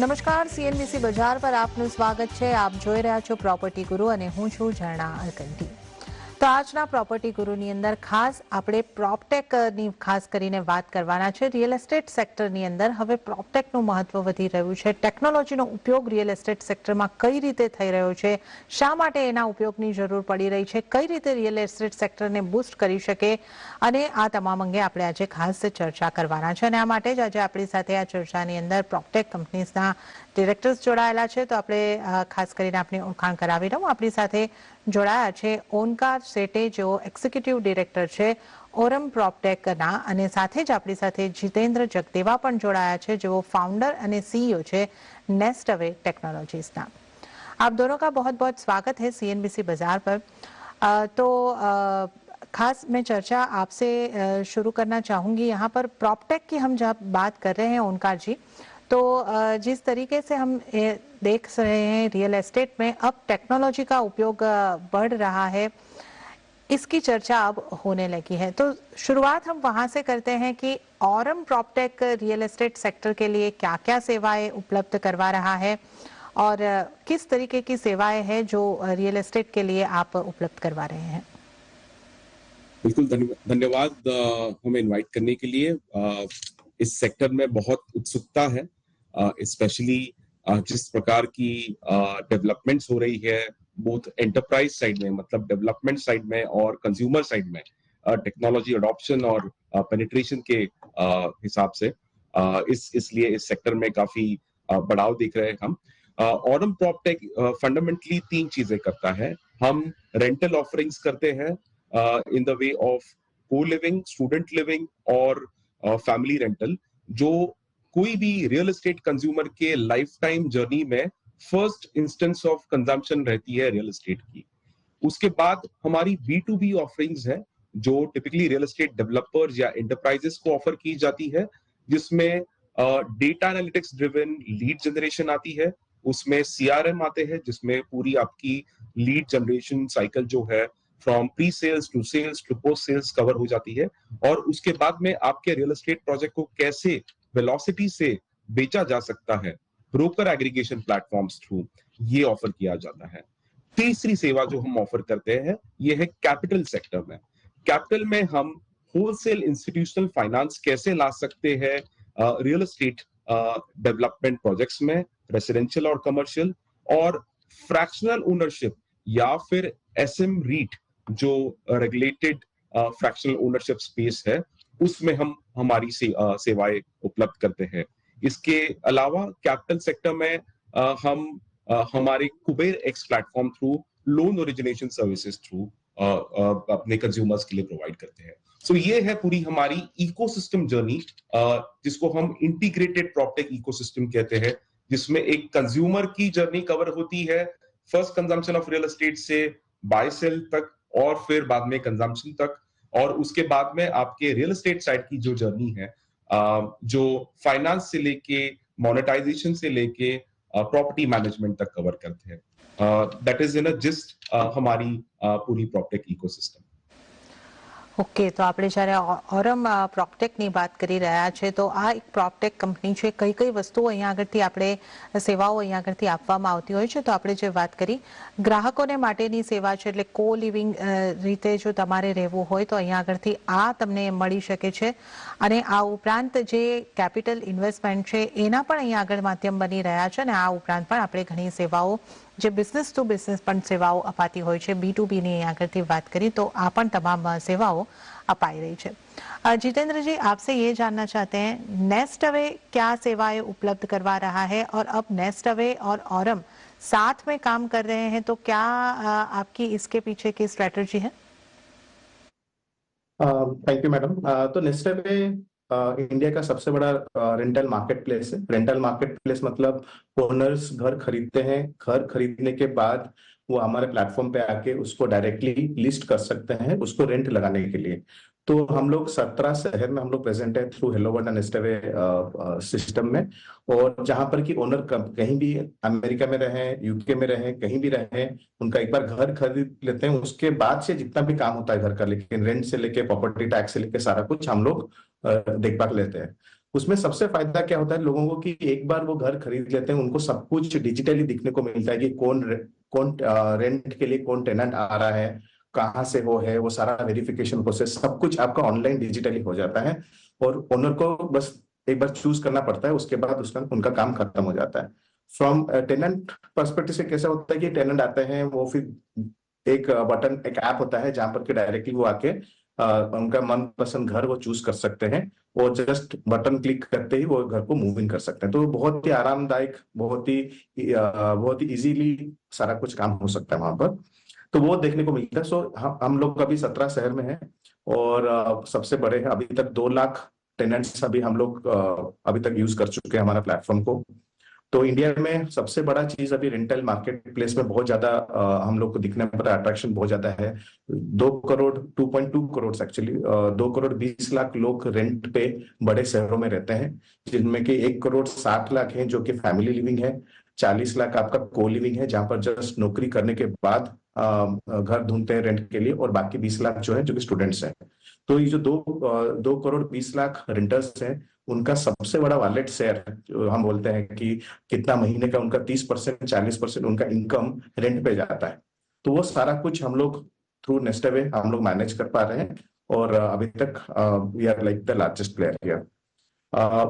નમસ્કાર, સીએનબીસી બજાર પર આપનું સ્વાગત છે. આપ જોઈ રહ્યા છો પ્રોપર્ટી ગુરુ અને હું છું ઝરણા અરકંટી. તો આજના પ્રોપર્ટી ગુરુની અંદર ખાસ આપણે પ્રોપટેકની ખાસ કરીને વાત કરવાના છે. રિયલ એસ્ટેટ સેક્ટરની અંદર હવે પ્રોપટેકનું મહત્વ વધી રહ્યું છે. ટેકનોલોજીનો ઉપયોગ રિયલ એસ્ટેટ સેક્ટરમાં કઈ રીતે થઈ રહ્યો છે, શા માટે એના ઉપયોગની જરૂર પડી રહી છે, કઈ રીતે રિયલ એસ્ટેટ સેક્ટરને બૂસ્ટ કરી શકે, અને આ તમામ અંગે આપણે આજે ખાસ ચર્ચા કરવાના છે. અને આ માટે જ આજે આપણી સાથે આ ચર્ચાની અંદર પ્રોપટેક કંપનીઝના ડિરેક્ટર્સ જોડાયેલા છે. તો આપણે ખાસ કરીને આપની ઓળખાણ કરાવી દઉં. આપણી સાથે જોડાયા છે ઓનકાર સેટે, જેઓ એક્ઝિક્યુટિવ ડિરેક્ટર છે ઓરમ પ્રોપટેકના, અને સાથે જ આપણી સાથે જીતેન્દ્ર જગદેવા પણ જોડાયા છે, જેઓ फाउंडर અને सीईओ છે नेस्ट अवे टेक्नोलॉजीज ना. आप दोनों का बहुत बहुत स्वागत है सीएनबीसी बाजार पर. तो खास मैं चर्चा आपसे शुरू करना चाहूंगी. यहाँ पर प्रॉपटेक की हम जब बात कर रहे हैं ओनकार जी, तो जिस तरीके से हम देख रहे हैं रियल एस्टेट में अब टेक्नोलॉजी का उपयोग बढ़ रहा है, इसकी चर्चा अब होने लगी है. तो शुरुआत हम वहां से करते हैं कि Aurum proptech real estate sector के लिए क्या क्या सेवाएं उपलब्ध करवा रहा है और किस तरीके की सेवाएं हैं जो रियल एस्टेट के लिए आप उपलब्ध करवा रहे हैं. बिल्कुल धन्यवाद हमें इनवाइट करने के लिए. इस सेक्टर में बहुत उत्सुकता है, स्पेशली जिस प्रकार की डेवलपमेंट्स हो रही है बोथ एंटरप्राइज साइड में, मतलब डेवलपमेंट साइड में, और कंज्यूमर साइड में टेक्नोलॉजी अडॉप्शन और पेनिट्रेशन के हिसाब से इसलिए इस सेक्टर में काफी बढ़ाव देख रहे हैं हम. ऑरम प्रॉपटेक फंडामेंटली 3 चीजें करता है. हम रेंटल ऑफरिंग्स करते हैं in the way of co-living, student living और फैमिली रेंटल, जो कोई भी रियल एस्टेट कंज्यूमर के लाइफ टाइम जर्नी में फर्स्ट इंस्टेंस ऑफ कंजम्पशन रहती है रियल एस्टेट की. उसके बाद हमारी B2B ऑफरिंग्स है जो टिपिकली रियल एस्टेट डेवलपर्स या एंटरप्राइजेस को ऑफर की जाती है, जिसमें data analytics driven lead generation आती है. उसमें CRM आते हैं जिसमें पूरी आपकी लीड जनरेशन साइकिल जो है from pre sales to sales to post sales cover हो जाती है. और उसके बाद में आपके रियल एस्टेट प्रोजेक्ट को कैसे वेलोसिटी से बेचा जा सकता है ब्रोकर एग्रीगेशन प्लेटफॉर्म्स थ्रू, ये ऑफर किया जाता है. तीसरी सेवा जो हम ऑफर करते हैं ये है कैपिटल सेक्टर में. कैपिटल में हम होलसेल इंस्टीट्यूशनल फाइनेंस कैसे ला सकते हैं रियल एस्टेट डेवलपमेंट प्रोजेक्ट्स में, रेसिडेंशियल और कमर्शियल, और फ्रैक्शनल ओनरशिप या फिर SM REIT जो रेगुलेटेड फ्रैक्शनल ओनरशिप स्पेस है, उसमें हम हमारी सेवाएं उपलब्ध करते हैं. इसके अलावा कैपिटल सेक्टर में हम हमारे Kuber x platform through loan origination services through अपने कंज्यूमर्स के लिए प्रोवाइड करते हैं. सो ये है पूरी हमारी इकोसिस्टम जर्नी, जिसको हम इंटीग्रेटेड प्रॉपटेक इकोसिस्टम कहते हैं, जिसमें एक कंज्यूमर की जर्नी कवर होती है first consumption of real estate से बाय सेल तक, और फिर बाद में कंजम्पशन तक, और उसके बाद में आपके रियल एस्टेट साइड की जो जर्नी है, जो फाइनेंस से लेके मोनेटाइजेशन से लेके प्रॉपर्टी मैनेजमेंट तक कवर करते हैं. That is in a gist हमारी पूरी प्रॉपटेक इकोसिस्टम. ओके, तो આપણે જ્યારે ઓરમ પ્રોપટેકની વાત કરી રહ્યા છે, તો આ એક પ્રોપટેક કંપની છે. કઈ કઈ વસ્તુઓ અહીંયા આગળથી આપણે સેવાઓ અહીંયા આગળથી આપવામાં આવતી હોય છે, તો આપણે જે વાત કરી ગ્રાહકોને માટેની સેવા છે, એટલે કો લિવિંગ રીતે જો તમારે રહેવું હોય તો અહીંયા આગળથી આ તમને મળી શકે છે. અને આ ઉપરાંત જે કેપિટલ ઇન્વેસ્ટમેન્ટ છે એના પણ અહીંયા આગળ માધ્યમ બની રહ્યા છે. અને આ ઉપરાંત પણ આપણે ઘણી સેવાઓ જે બિઝનેસ ટુ બિઝનેસ પણ સેવાઓ અપાતી હોય છે, B2B ની અહીંયા આગળથી વાત કરી તો આ પણ તમામ સેવાઓ अपाई रही है. जितेंद्र जी, आपसे ये जानना चाहते हैं, नेस्ट अवे क्या सेवाएं उपलब्ध करवा रहा है, और अब नेस्ट अवे और ऑरम साथ में काम कर रहे हैं, तो क्या आपकी इसके पीछे की स्ट्रेटजी है? Thank you madam. तो नेस्ट अवे इंडिया का सबसे बड़ा रेंटल मार्केट प्लेस है. रेंटल मार्केट प्लेस मतलब ओनर्स घर खरीदते हैं, घर खरीदने के बाद वो हमारे प्लेटफॉर्म पे आके उसको डायरेक्टली लिस्ट कर सकते हैं उसको रेंट लगाने के लिए. तो हम लोग 17 शहर में हम लोग प्रेजेंट है through hello world nest away system में. और जहां पर कि ओनर कहीं भी अमेरिका में रहे, UK में रहे, कहीं भी रहे, उनका एक बार घर खरीद लेते हैं, उसके बाद से जितना भी काम होता है घर का, लेकिन रेंट से लेके प्रॉपर्टी टैक्स से लेके सारा कुछ हम लोग देखभाल लेते हैं. उसमें सबसे फायदा क्या होता है लोगों को कि एक बार वो घर खरीद लेते हैं, उनको सब कुछ डिजिटली दिखने को मिलता है कि कौन रेंट के लिए कौन टेनेंट आ रहा है, कहाँ से वो सारा वेरिफिकेशन प्रोसेस सब कुछ आपका ऑनलाइन डिजिटली हो जाता है। और ओनर को बस एक बार चूज करना पड़ता है, उसके बाद उसका उनका काम खत्म हो जाता है। फ्रॉम टेनेंट पर्सपेक्टिव से कैसा होता है कि टेनेंट आते हैं, वो फिर एक ऐप होता है जहां पर के डायरेक्टली वो आके उनका मनपसंद घर वो चूज कर सकते हैं, और जस्ट बटन क्लिक करते ही वो घर को मूव इन कर सकते हैं। तो बहुत ही आरामदायक, बहुत ही इजीली सारा कुछ काम हो सकता है वहां पर। तो वो देखने को मिलता है। सो हम लोग अभी 17 शहर में हैं, और सबसे बड़े हैं। अभी तक 2 लाख टेनेंट्स अभी हम लोग अभी तक यूज कर चुके हैं हमारा प्लेटफॉर्म को। तो इंडिया में सबसे बड़ा चीज अभी रेंटल मार्केट प्लेस में बहुत ज्यादा हम लोग को दिखने पर अट्रैक्शन बहुत ज्यादा है। 2.2 करोड़ एक्चुअली 2.20 करोड़ लोग रेंट पे बड़े शहरों में रहते हैं, जिनमें कि 1.60 करोड़ हैं जो कि फैमिली लिविंग है, 40 लाख आपका को लिविंग है जहां पर जस्ट नौकरी करने के बाद घर ढूंढते हैं रेंट के लिए, और बाकी 20 लाख जो है जो कि स्टूडेंट्स हैं। तो ये जो 2.20 करोड़ रेंटर्स हैं, उनका सबसे बड़ा वॉलेट शेयर जो हम बोलते हैं कि कितना महीने का उनका 30% 40% उनका इनकम रेंट पे जाता है। तो वो सारा कुछ हम लोग थ्रू नेस्टअवे हम लोग मैनेज कर पा रहे हैं, और अभी तक we are like the largest player here.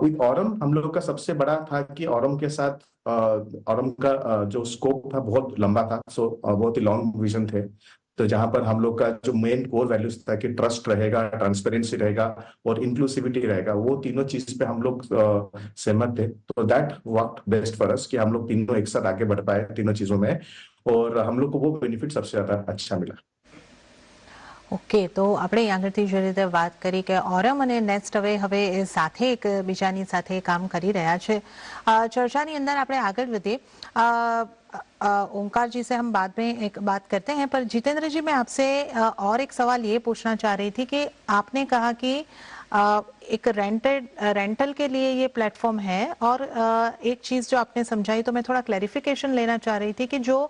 With Aurum हम लोग का सबसे बड़ा था कि ऑरम के साथ ऑरम का जो स्कोप था बहुत लंबा था। सो बहुत ही लॉन्ग विजन थे। तो जहां पर हम लोग का जो मेन कोर वैल्यूज था कि ट्रस्ट रहेगा, ट्रांसपेरेंसी रहेगा और इंक्लूसिविटी रहेगा, वो तीनों चीज पे हम लोग सहमत थे। तो that worked best for us कि हम लोग तीनों एक साथ आगे बढ़ पाए तीनों चीजों में, और हम लोग को वो बेनिफिट सबसे ज्यादा अच्छा मिला। ઓકે, તો આપણે અહીં આગળથી જે રીતે વાત કરી કે ઓરમ અને નેસ્ટ હવે સાથે એકબીજાની સાથે કામ કરી રહ્યા છે। ચર્ચાની અંદર આપણે આગળ વધીએ। ओंकार जी से हम बाद में एक बात करते हैं, पर जितेंद्र जी मैं आपसे और एक सवाल ये पूछना चाह रही थी कि आपने कहा कि एक रेंटल के लिए ये प्लेटफॉर्म है, और एक चीज जो आपने समझाई तो मैं थोड़ा क्लैरिफिकेशन लेना चाह रही थी कि जो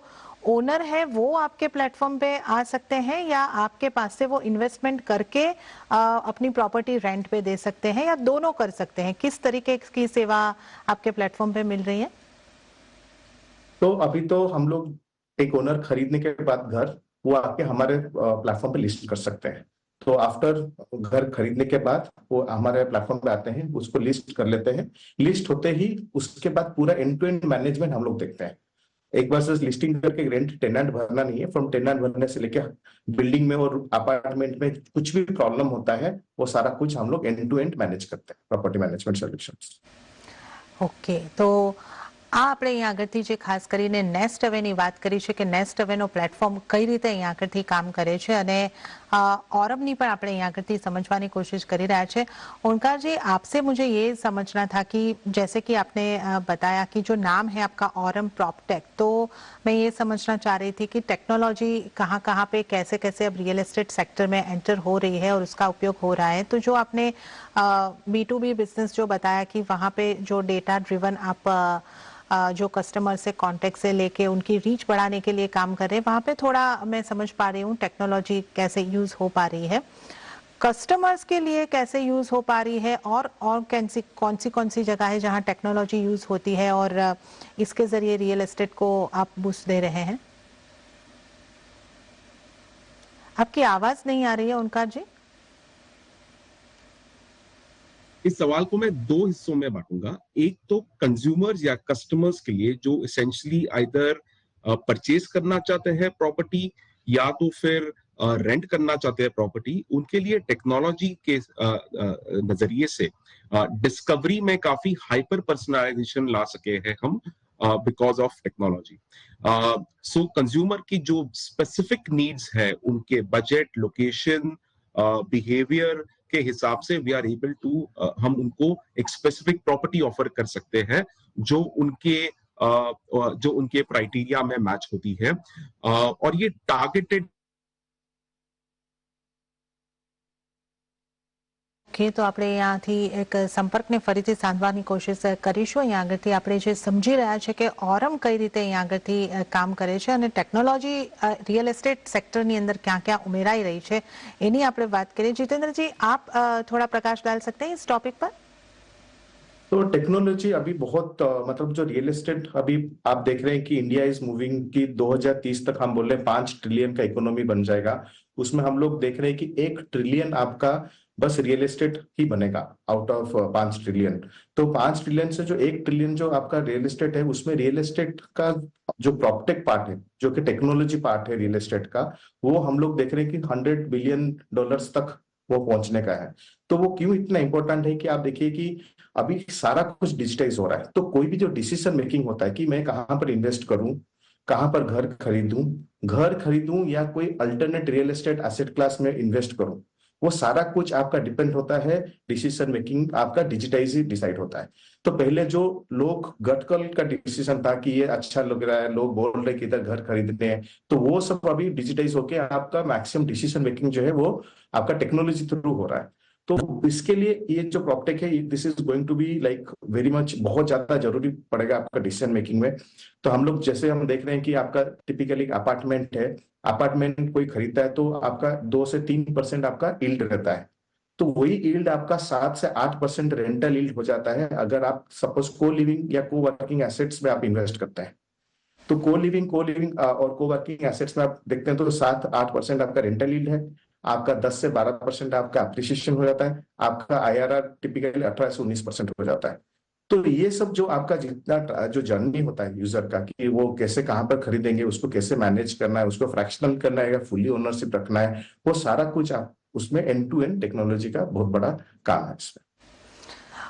ओनर है वो आपके प्लेटफॉर्म पे आ सकते हैं, या आपके पास से वो इन्वेस्टमेंट करके अपनी प्रॉपर्टी रेंट पे दे सकते हैं, या दोनों कर सकते हैं? किस तरीके की सेवा आपके प्लेटफॉर्म पे मिल रही है? तो अभी तो हम लोग एक ओनर खरीदने के बाद घर वो आके हमारे प्लेटफॉर्म पे लिस्ट कर सकते हैं। तो आफ्टर घर खरीदने के बाद वो हमारे प्लेटफॉर्म पे आते हैं, उसको लिस्ट कर लेते हैं। लिस्ट होते ही उसके बाद पूरा एंड टू एंड मैनेजमेंट हम लोग देखते हैं। एक बार सिर्फ लिस्टिंग करके रेंट टेनेंट भरना नहीं है, फ्रॉम टेनेंट भरने से लेकर बिल्डिंग में और अपार्टमेंट में कुछ भी प्रॉब्लम होता है वो सारा कुछ हम लोग एंड टू एंड मैनेज करते हैं, प्रॉपर्टी मैनेजमेंट सोल्यूशंस। ઓકે, તો આ આપણે અહીં આગળથી જે ખાસ કરીને નેસ્ટ અવેની વાત કરી છે કે નેસ્ટ અવેનો પ્લેટફોર્મ કઈ રીતે અહીં આગળથી કામ કરે છે, અને ઓરમની પણ આપણે અહીં આગળથી समझवाने कोशिश કરી રહ્યા છે। ओंकार जी, आपसे मुझे ये समझना था कि जैसे कि आपने बताया कि जो नाम है आपका ऑरम प्रॉपटेक, तो मैं ये समझना चाह रही थी कि टेक्नोलॉजी कहाँ कहाँ पे कैसे कैसे अब रियल एस्टेट सेक्टर में एंटर हो रही है और उसका उपयोग हो रहा है। तो जो आपने B2B बिजनेस जो बताया कि वहाँ पे जो डेटा ड्रिवन आप जो कस्टमर से कांटेक्ट से लेके उनकी रीच बढ़ाने के लिए काम कर रहे हैं, वहाँ पे थोड़ा मैं समझ पा रही हूँ टेक्नोलॉजी कैसे यूज हो पा रही है, कस्टमर्स के लिए कैसे यूज हो पा रही है, और कौन सी जगह है जहाँ टेक्नोलॉजी यूज होती है और इसके जरिए रियल एस्टेट को आप बूस्ट दे रहे हैं। आपकी आवाज नहीं आ रही है ओंकार जी। इस सवाल को मैं 2 हिस्सों में बांटूंगा। एक तो कंज्यूमर्स या कस्टमर्स के लिए जो इसेंशियली आइदर परचेज करना चाहते हैं प्रॉपर्टी या तो फिर रेंट करना चाहते हैं प्रॉपर्टी, उनके लिए टेक्नोलॉजी के नजरिए से डिस्कवरी में काफी हाइपर पर्सनलाइजेशन ला सके हैं हम because of technology. So consumer की जो स्पेसिफिक नीड्स है, उनके बजट, लोकेशन, बिहेवियर के हिसाब से वी आर एबल टू हम उनको एक स्पेसिफिक प्रॉपर्टी ऑफर कर सकते हैं जो उनके क्राइटेरिया में मैच होती है, और ये टारगेटेड। ઓકે, તો આપણે અહીંયાથી એક સંપર્કને ફરીથી સાધવાની કોશિશ કરીશું। અહીંયા આગળથી આપણે જે સમજી રહ્યા છે કે ઓરમ કઈ રીતે અહીંયા આગળથી કામ કરે છે અને ટેકનોલોજી રિયલ એસ્ટેટ સેક્ટરની અંદર ક્યાં ક્યાં ઉમેરાઈ રહી છે એની આપણે વાત કરીએ। जितेंद्र जी, आप थोड़ा प्रकाश डाल सकते हैं इस टॉपिक पर? तो टेक्नोलॉजी अभी बहुत मतलब जो रियल एस्टेट अभी आप देख रहे हैं कि इंडिया इज मूविंग कि 2030 तक हम बोल रहे हैं 5 ट्रिलियन का इकोनॉमी बन जाएगा। उसमें हम लोग देख रहे हैं कि 1 ट्रिलियन आपका बस रियल एस्टेट ही बनेगा आउट ऑफ 5 ट्रिलियन। तो 5 ट्रिलियन से जो 1 ट्रिलियन जो आपका रियल एस्टेट है, उसमें रियल एस्टेट का जो प्रॉपटेक पार्ट है, जो कि टेक्नोलॉजी पार्ट है रियल एस्टेट का, वो हम लोग देख रहे हैं कि $100 बिलियन तक वो पहुंचने का है। तो वो क्यों इतना इंपॉर्टेंट है कि आप देखिए कि अभी सारा कुछ डिजिटाइज हो रहा है। तो कोई भी जो डिसीजन मेकिंग होता है कि मैं कहाँ पर इन्वेस्ट करूं, कहाँ पर घर खरीदूं या कोई alternate real estate asset class में इन्वेस्ट करूं, वो सारा कुछ आपका डिपेंड होता है, डिसीजन मेकिंग आपका डिजिटाइज ही डिसाइड होता है। तो पहले जो लोग गटकल का डिसीजन था कि ये अच्छा लग रहा है, लोग बोल रहे कि इधर घर खरीदने हैं, तो वो सब अभी डिजिटाइज होके आपका मैक्सिमम डिसीजन मेकिंग जो है वो आपका टेक्नोलॉजी थ्रू हो रहा है। तो इसके लिए ये जो प्रॉप्टेक है, this is going to be like very much, बहुत ज्यादा जरूरी पड़ेगा आपका डिसीजन मेकिंग में। तो हम लोग जैसे हम देख रहे हैं कि आपका टिपिकली अपार्टमेंट है, अपार्टमेंट कोई खरीदता है तो आपका 2 से 3% आपका यील्ड रहता है। तो वही यील्ड आपका 7 से 8% रेंटल यील्ड हो जाता है अगर आप सपोज को लिविंग या को वर्किंग एसेट्स में आप इन्वेस्ट करते हैं। तो को लिविंग और को वर्किंग एसेट्स में आप देखते हैं तो 7-8% आपका रेंटल यील्ड है, आपका 10 से 12% आपका अप्रिसिएशन हो जाता है, आपका आईआरआर टिपिकली 18 से 19% हो जाता है। तो ये सब जो आपका जितना जो जर्नी होता है यूजर का कि वो कैसे कहाँ पर खरीदेंगे, उसको कैसे मैनेज करना है, उसको फ्रैक्शनल करना है या फुली ओनरशिप रखना है, वो सारा कुछ आप उसमें एंड टू एंड टेक्नोलॉजी का बहुत बड़ा काम है इसमें।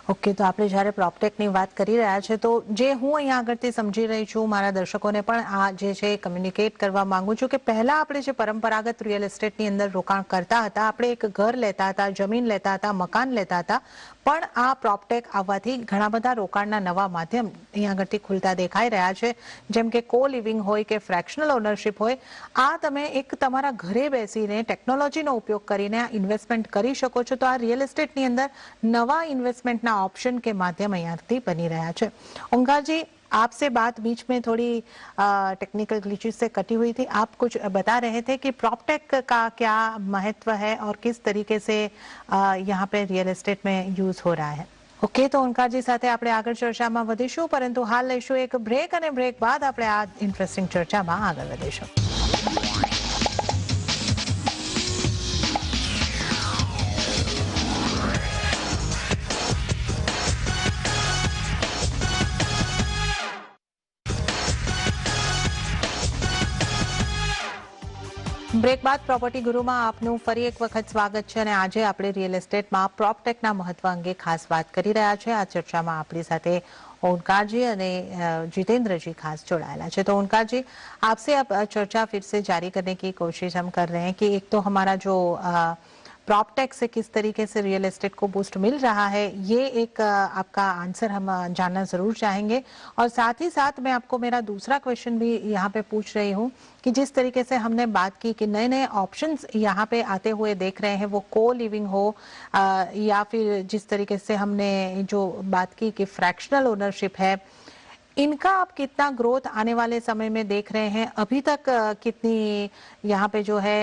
ઓકે, તો આપણે જ્યારે પ્રોપટેકની વાત કરી રહ્યા છે તો જે હું અહીંયા આગળથી સમજી રહી છું, મારા દર્શકોને પણ આ જે છે કમ્યુનિકેટ કરવા માંગુ છું કે પહેલા આપણે જે પરંપરાગત રિયલ એસ્ટેટની અંદર રોકાણ કરતા હતા, આપણે એક ઘર લેતા હતા, જમીન લેતા હતા, મકાન લેતા હતા, પણ આ પ્રોપટેક આવવાથી ઘણા બધા રોકાણના નવા માધ્યમ અહીંયા આગળથી ખુલતા દેખાઈ રહ્યા છે, જેમ કે કો લિવિંગ હોય કે ફ્રેક્શનલ ઓનરશિપ હોય। આ તમે એક તમારા ઘરે બેસીને ટેકનોલોજીનો ઉપયોગ કરીને આ ઇન્વેસ્ટમેન્ટ કરી શકો છો। તો આ રિયલ એસ્ટેટની અંદર નવા ઇન્વેસ્ટમેન્ટના ऑप्शन के माध्यम अहियाથી बनी रहा है। ओंकार जी, आपसे बात बीच में थोड़ी टेक्निकल ग्लिचेस से कटी हुई थी। आप कुछ बता रहे थे कि प्रॉपटेक का क्या महत्व है और किस तरीके से यहाँ पे रियल एस्टेट में यूज हो रहा है। ओके, तो ओंकार जी સાથે આપણે આગળ ચર્ચામાં વધીશું, પરંતુ હાલ લઈશું એક બ્રેક અને બ્રેક બાદ આપણે આ ઇન્ટરેસ્ટિંગ ચર્ચામાં આગળ વધીશું। બ્રેક બાદ પ્રોપર્ટી ગુરુમાં આપનું ફરી એક વખત સ્વાગત છે અને આજે આપણે રિયલ એસ્ટેટમાં પ્રોપટેકના મહત્વ અંગે ખાસ વાત કરી રહ્યા છે। આ ચર્ચામાં આપણી સાથે ओंकारजी અને जितेंद्र जी खास जोड़ाયેલા છે। तो ओंकार जी, आपसे अब चर्चा फिर से जारी करने की कोशिश हम कर रहे हैं कि एक तो हमारा जो प्रॉपटेक से किस तरीके से रियल एस्टेट को बूस्ट मिल रहा है, ये एक आपका आंसर हम जानना जरूर चाहेंगे। और साथ ही साथ मैं आपको मेरा दूसरा क्वेश्चन भी यहाँ पे पूछ रही हूँ कि जिस तरीके से हमने बात की कि नए नए ऑप्शंस यहाँ पे आते हुए देख रहे हैं, वो को लिविंग हो या फिर जिस तरीके से हमने जो बात की कि फ्रैक्शनल ओनरशिप है, इनका आप कितना ग्रोथ आने वाले समय में देख रहे हैं? अभी तक कितनी यहाँ पे जो है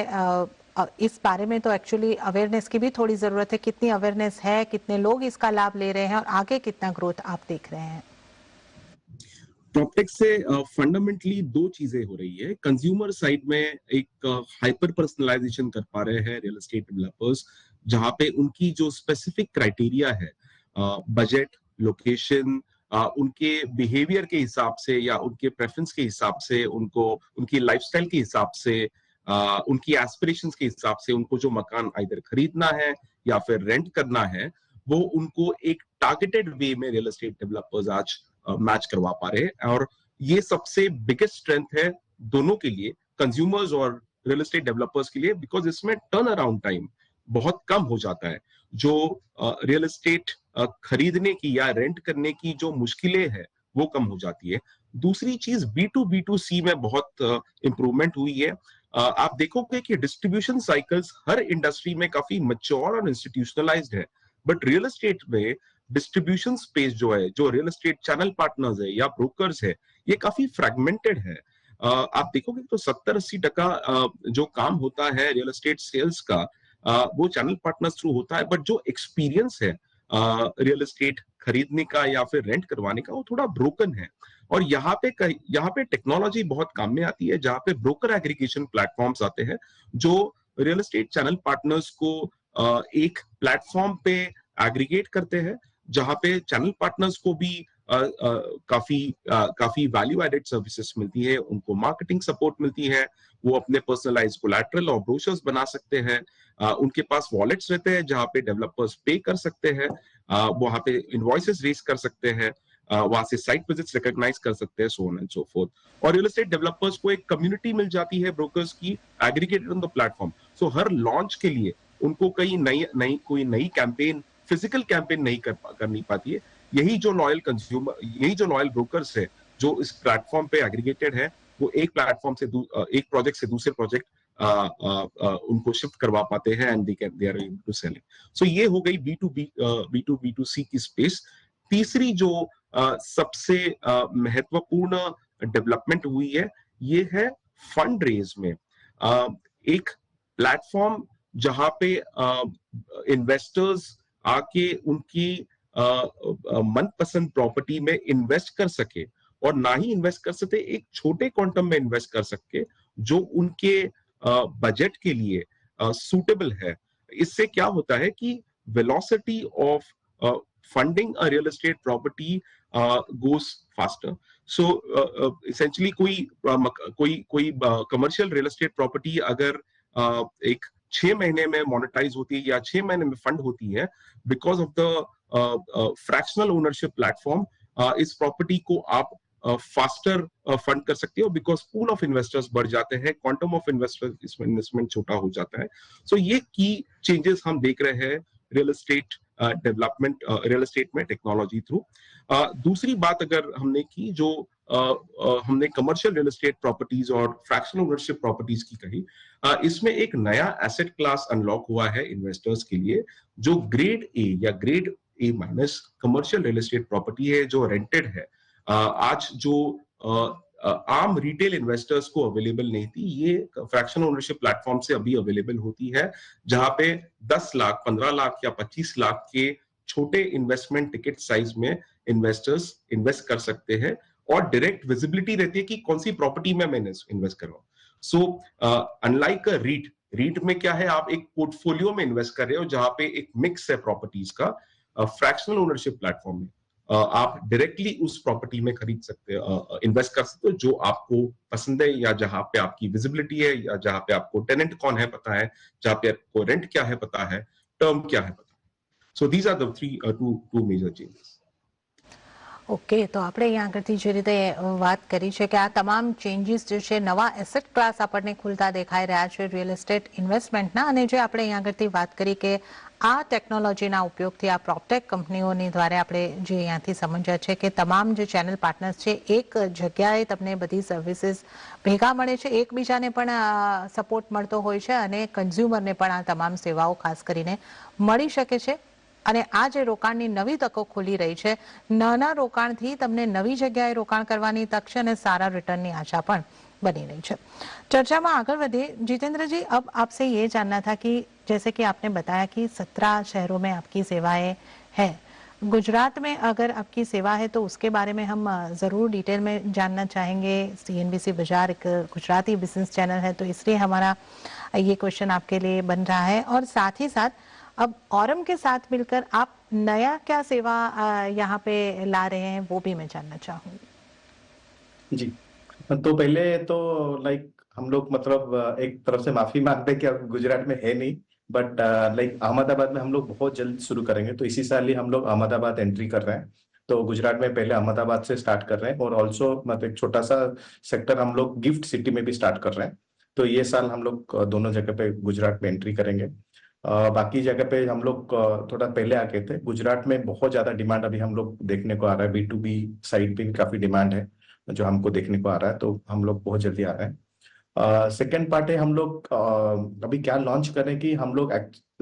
इस बारे में तो एक्चुअली अवेयरनेस की भी थोड़ी जरूरत है, कितनी अवेयरनेस है, कितने लोग इसका लाभ ले रहे हैं और आगे कितना ग्रोथ आप देख रहे हैं? प्रॉपटेक से फंडामेंटली दो चीजें हो रही है। कंज्यूमर साइड में एक हाइपर पर्सनलाइजेशन कर पा रहे हैं रियल एस्टेट डेवलपर्स, जहां पे उनकी जो स्पेसिफिक क्राइटेरिया है, बजट, लोकेशन, उनके बिहेवियर के हिसाब से या उनके प्रेफरेंस के हिसाब से, उनको उनकी लाइफस्टाइल के हिसाब से, उनकी एस्पिरेशंस के हिसाब से उनको जो मकान आइदर खरीदना है या फिर रेंट करना है, वो उनको एक टारगेटेड वे में रियल एस्टेट डेवलपर्स आज मैच करवा पा रहे हैं। और ये सबसे बिगेस्ट स्ट्रेंथ है दोनों के लिए, कंज्यूमर्स और रियल एस्टेट डेवलपर्स के लिए, बिकॉज इसमें टर्न अराउंड टाइम बहुत कम हो जाता है। जो रियल एस्टेट खरीदने की या रेंट करने की जो मुश्किलें हैं वो कम हो जाती है। दूसरी चीज B2B2C में बहुत इंप्रूवमेंट हुई है। आप देखोगे कि डिस्ट्रीब्यूशन साइकिल्स हर इंडस्ट्री में काफी मैच्योर और इंस्टीट्यूशनलाइज्ड है, बट रियल एस्टेट में डिस्ट्रीब्यूशन स्पेस जो है, जो रियल एस्टेट चैनल पार्टनर्स है या ब्रोकर्स है, ये काफी फ्रैगमेंटेड है। आप देखोगे तो 70-80% जो काम होता है रियल एस्टेट सेल्स का, वो चैनल पार्टनर्स थ्रू होता है, बट जो एक्सपीरियंस है रियल एस्टेट खरीदने का या फिर रेंट करवाने का वो थोड़ा ब्रोकन है। और यहाँ पे टेक्नोलॉजी बहुत काम में आती है, जहाँ पे ब्रोकर एग्रीगेशन प्लेटफॉर्म्स आते हैं जो रियल एस्टेट चैनल पार्टनर्स को एक प्लेटफॉर्म पे एग्रीगेट करते हैं, जहाँ पे चैनल पार्टनर्स को भी काफी वैल्यू एडेड सर्विसेज मिलती है, उनको मार्केटिंग सपोर्ट मिलती है, वो अपने पर्सनलाइज कोलैटरल और ब्रोशर्स बना सकते हैं, उनके पास वॉलेट्स रहते हैं जहाँ पे डेवलपर्स पे कर सकते हैं, वहां पे इनवॉइसेस रेज कर सकते हैं, वहां से साइट विजिट्स रिकॉग्नाइज कर सकते हैं, so on and so fourth. और रियल एस्टेट डेवलपर्स को एक कम्युनिटी मिल जाती है ब्रोकर्स की aggregated on the platform. So her launch के लिए उनको कोई नई कैंपेन, फिजिकल कैंपेन नहीं करनी पाती है। यही जो लॉयल ब्रोकर्स है जो इस प्लेटफॉर्म पे एग्रीगेटेड है, वो एक प्लेटफॉर्म से एक प्रोजेक्ट से दूसरे प्रोजेक्ट उनको शिफ्ट करवा पाते हैं and they are able to sell it. So ये हो गई B2B2C की स्पेस। तीसरी जो सबसे महत्वपूर्ण डेवलपमेंट हुई है, ये है फंड रेज में एक प्लेटफॉर्म जहां पे इन्वेस्टर्स आके उनकी मनपसंद प्रॉपर्टी में इन्वेस्ट कर सके, और ना ही इन्वेस्ट कर सकते, एक छोटे क्वांटम में इन्वेस्ट कर सके जो उनके बजट के लिए सूटेबल है। इससे क्या होता है कि velocity of funding a real estate property goes faster. So essentially कोई कमर्शियल रियल एस्टेट प्रॉपर्टी अगर एक 6 महीने में मोनेटाइज होती है या 6 महीने में फंड होती है, because of the fractional ownership platform, इस प्रॉपर्टी को आप फास्टर फंड कर सकते हो, बिकॉज पूल ऑफ इन्वेस्टर्स बढ़ जाते हैं, क्वांटम ऑफ इन्वेस्टमेंट छोटा हो जाता है। सो ये की चेंजेस हम देख रहे हैं real estate development, real estate में टेक्नोलॉजी थ्रू। दूसरी बात अगर हमने की, जो हमने कमर्शियल रियल एस्टेट प्रॉपर्टीज और फ्रैक्शनल ओनरशिप प्रॉपर्टीज की कही, इसमें एक नया एसेट क्लास अनलॉक हुआ है इन्वेस्टर्स के लिए, जो ग्रेड ए या grade A- commercial real estate property है, जो रेंटेड है। आज जो आम रिटेल इन्वेस्टर्स को अवेलेबल नहीं थी, ये फ्रैक्शनल ओनरशिप प्लेटफॉर्म से अभी अवेलेबल होती है, जहां पे 10 लाख, 15 लाख या 25 लाख के छोटे इन्वेस्टमेंट टिकट साइज में इन्वेस्टर्स इन्वेस्ट कर सकते हैं, और डायरेक्ट विजिबिलिटी रहती है कि कौन सी प्रॉपर्टी में मैंने इन्वेस्ट कर रहा हूं। सो अनलाइक अ रीट में क्या है, आप एक पोर्टफोलियो में इन्वेस्ट कर रहे हो जहां पे एक मिक्स है प्रॉपर्टीज का। फ्रैक्शनल ओनरशिप प्लेटफॉर्म में आप डायरेक्टली उस प्रॉपर्टी में खरीद सकते हो, इन्वेस्ट कर सकते हो जो आपको पसंद है, या जहां पे आपकी विजिबिलिटी है, या जहां पे आपको टेनेंट कौन है पता है, जहां पे आपको रेंट क्या है पता है, टर्म क्या है पता है। So these are the two major changes. Okay, તો આપણે અહીંયા આગળથી જે રીતે વાત કરી છે કે આ તમામ ચેન્જીસ જે છે, નવા એસેટ ક્લાસ આપણને ખુલતા દેખાઈ રહ્યા છે રિયલ એસ્ટેટ ઇન્વેસ્ટમેન્ટના, અને જે આપણે અહીંયા આગળથી વાત કરી કે આ ટેકનોલોજીના ઉપયોગથી આ પ્રોપટેક કંપનીઓની દ્વારા આપણે જે અહીંયાથી સમજ્યા છે કે તમામ જે ચેનલ પાર્ટનર્સ છે એક જગ્યાએ તમને બધી સર્વિસીસ ભેગા મળે છે, એકબીજાને પણ સપોર્ટ મળતો હોય છે, અને કન્ઝ્યુમરને પણ આ તમામ સેવાઓ ખાસ કરીને મળી શકે છે। અને આ જે રોકાણની નવી તકો ખુલી રહી છે, નાના રોકાણથી તમને નવી જગ્યાએ રોકાણ કરવાની તક છે, અને સારા રિટર્નની આશા પણ बनी रही है। चर्चा में आगे बढ़े, जितेंद्र जी, अब आपसे ये जानना था कि जैसे कि आपने बताया कि 17 शहरों में आपकी सेवाएं हैं, गुजरात में अगर आपकी सेवा है तो उसके बारे में हम ज़रूर डिटेल में जानना चाहेंगे। CNBC बाजार एक गुजराती बिजनेस चैनल है, तो इसलिए हमारा ये क्वेश्चन आपके लिए बन रहा है। और साथ ही साथ अब औरम के साथ मिलकर आप नया क्या सेवा यहाँ पे ला रहे हैं, वो भी मैं जानना चाहूंगी। जी, तो पहले तो लाइक हम लोग मतलब एक तरफ से माफी मांगते हैं कि अब गुजरात में है नहीं, बट लाइक अहमदाबाद में हम लोग बहुत जल्द शुरू करेंगे। तो इसी साल ही हम लोग अहमदाबाद एंट्री कर रहे हैं। तो गुजरात में पहले अहमदाबाद से स्टार्ट कर रहे हैं, और ऑल्सो मतलब एक छोटा सा सेक्टर हम लोग गिफ्ट सिटी में भी स्टार्ट कर रहे हैं। तो ये साल हम लोग दोनों जगह पे गुजरात में एंट्री करेंगे। बाकी जगह पे हम लोग थोड़ा पहले आके थे। गुजरात में बहुत ज्यादा डिमांड अभी हम लोग देखने को आ रहा है, B2B साइड पे भी काफी डिमांड है जो हमको देखने को आ रहा है, तो हम लोग बहुत जल्दी आ रहे हैं। सेकेंड पार्ट है, हम लोग अभी क्या लॉन्च करें कि हम लोग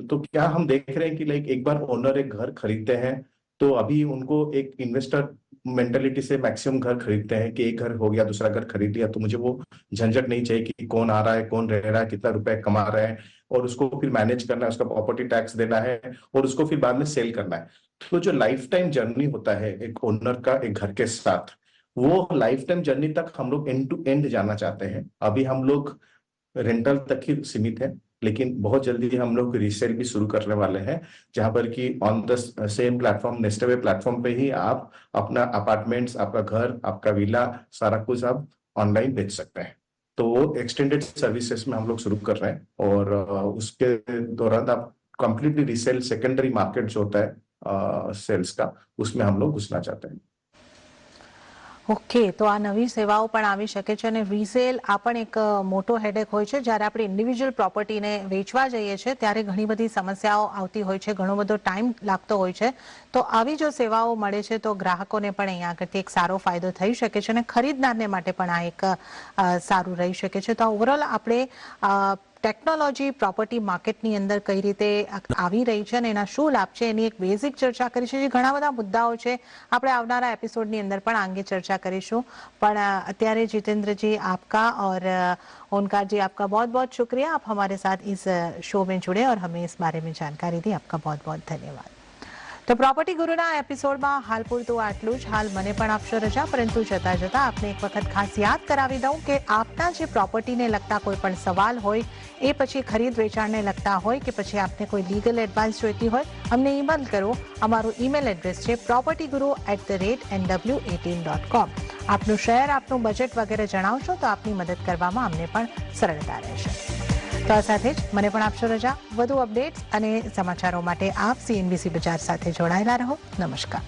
तो क्या हम देख रहे हैं कि लाइक एक बार ओनर एक घर खरीदते हैं तो अभी उनको एक इन्वेस्टर मेंटेलिटी से मैक्सिमम घर खरीदते हैं कि एक घर हो गया, दूसरा घर खरीद लिया, तो मुझे वो झंझट नहीं चाहिए कि कौन आ रहा है, कौन रह रहा है, कितना रुपए कमा रहे हैं, और उसको फिर मैनेज करना है, उसका प्रॉपर्टी टैक्स देना है और उसको फिर बाद में सेल करना है। तो जो लाइफ टाइम जर्नी होता है एक ओनर का एक घर के साथ, वो लाइफ टाइम जर्नी तक हम लोग एंड टू एंड जाना चाहते हैं। अभी हम लोग रेंटल तक ही सीमित है, लेकिन बहुत जल्दी हम लोग रीसेल भी शुरू करने वाले हैं, जहां पर कि on the same platform, Nestaway platform पे ही आप अपना अपार्टमेंट्स, आपका घर, आपका विला, सारा कुछ आप ऑनलाइन बेच सकते हैं। तो वो एक्सटेंडेड सर्विसेज में हम लोग शुरू कर रहे हैं और उसके दौरान आप कंप्लीटली रीसेल सेकेंडरी मार्केट जो होता है सेल्स का, उसमें हम लोग घुसना चाहते हैं। ઓકે, તો આ નવી સેવાઓ પણ આવી શકે છે અને રીસેલ આ પણ એક મોટો હેડેક હોય છે. જ્યારે આપણે ઇન્ડિવિજ્યુઅલ પ્રોપર્ટીને વેચવા જઈએ છીએ ત્યારે ઘણી બધી સમસ્યાઓ આવતી હોય છે, ઘણો બધો ટાઈમ લાગતો હોય છે. તો આવી જો સેવાઓ મળે છે તો ગ્રાહકોને પણ અહીંયા આગળથી એક સારો ફાયદો થઈ શકે છે અને ખરીદનારને માટે પણ આ એક સારું રહી શકે છે. તો ઓવરઓલ આપણે ટેકનોલોજી પ્રોપર્ટી માર્કેટની અંદર કઈ રીતે આવી રહી છે અને એના શું લાભ છે એની એક બેઝિક ચર્ચા કરી છે. જે ઘણા બધા મુદ્દાઓ છે આપણે આવનારા એપિસોડની અંદર પણ આંગે चर्चा કરીશું. પણ અત્યારે जितेंद्र जी आपका और ओंकार जी आपका बहुत बहुत शुक्रिया, आप हमारे साथ इस शो में जुड़े और हमें इस बारे में जानकारी दी. आपका बहुत बहुत धन्यवाद. તો પ્રોપર્ટી ગુરુના એપિસોડમાં હાલ પૂરતું આટલું જ. હાલ મને પણ આપશો રજા, પરંતુ જતા જતા આપને એક વખત ખાસ યાદ કરાવી દઉં કે આપના જે પ્રોપર્ટીને લગતા કોઈ પણ સવાલ હોય, એ પછી ખરીદ વેચાણને લગતા હોય કે પછી આપને કોઈ લીગલ એડવાઇસ જોઈતી હોય, અમને ઈમેલ કરો. અમારું ઈમેલ એડ્રેસ છે propertyguru@nw18.com. આપનું શહેર, આપનું બજેટ વગેરે જણાવશો તો આપની મદદ કરવામાં અમને પણ સરળતા રહેશે. તો આ સાથે જ મને પણ આપશો રજા. વધુ અપડેટ્સ અને સમાચારો માટે આપ CNBC બજાર સાથે જોડાયેલા રહો. નમસ્કાર.